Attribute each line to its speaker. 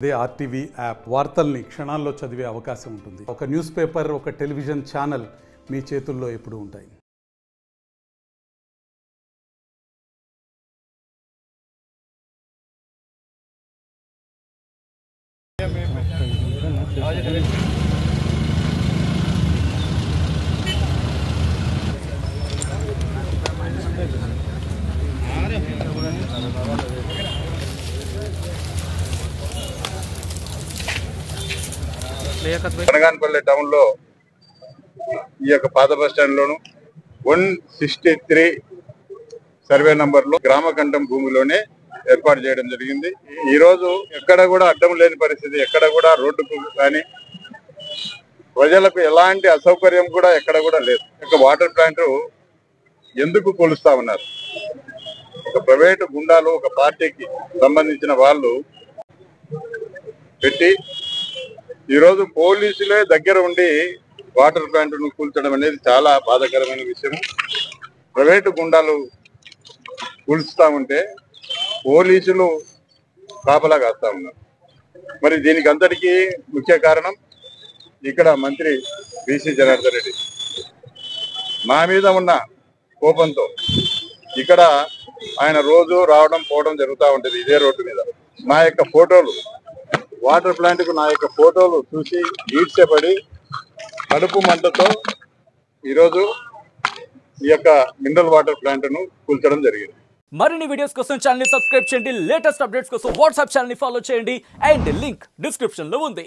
Speaker 1: అదే RTV app వార్తల్ని క్షణాల్లో చదివే అవకాశం ఉంటుంది. ఒక న్యూస్ పేపర్, ఒక టెలివిజన్ ఛానల్ మీ చేతుల్లో ఎప్పుడూ ఉంటాయి.
Speaker 2: కనగానపల్లి టౌన్ లో ఈ యొక్క పాత బస్ స్టాండ్ లోను 163 సర్వే నంబర్ లో గ్రామకంఠం భూమిలోనే ఏర్పాటు చేయడం జరిగింది. ఈ రోజు ఎక్కడ కూడా అడ్డం లేని పరిస్థితి, ఎక్కడ కూడా రోడ్డుకు కానీ ప్రజలకు ఎలాంటి అసౌకర్యం కూడా ఎక్కడ కూడా లేదు. ఒక వాటర్ ప్లాంట్ ఎందుకు కొలుస్తా ఉన్నారు? ఒక ప్రైవేటు గుండాలు, ఒక పార్టీకి సంబంధించిన వాళ్ళు పెట్టి ఈరోజు పోలీసులే దగ్గర ఉండి వాటర్ ప్లాంట్ ను కూల్చడం అనేది చాలా బాధాకరమైన విషయం. ప్రైవేటు గుండాలు కూల్చుతా ఉంటే పోలీసులు కాపలా కాస్తా ఉన్నారు. మరి దీనికి అంతటికీ ముఖ్య కారణం ఇక్కడ మంత్రి బీసీ జనార్దన్ రెడ్డి మా మీద ఉన్న కోపంతో ఇక్కడ ఆయన రోజు రావడం పోవడం జరుగుతూ ఉంటుంది. ఇదే రోడ్డు మీద మా యొక్క ఫోటోలు, వాటర్ ప్లాంట్ కు నా యొక్క ఫోటోలు చూసి ఈడ్చేపడి కడుపు మంటతో ఈరోజు ఈ యొక్క మినరల్ వాటర్ ప్లాంట్ ను కూల్చడం జరిగింది.
Speaker 3: మరిన్ని వీడియోస్ కోసం ఛానల్ ని సబ్స్క్రైబ్ చేయండి. లేటెస్ట్ అప్డేట్స్ కోసం వాట్సాప్ ఛానల్ ని ఫాలో చేయండి. అండ్ లింక్ డిస్క్రిప్షన్ లో ఉంది.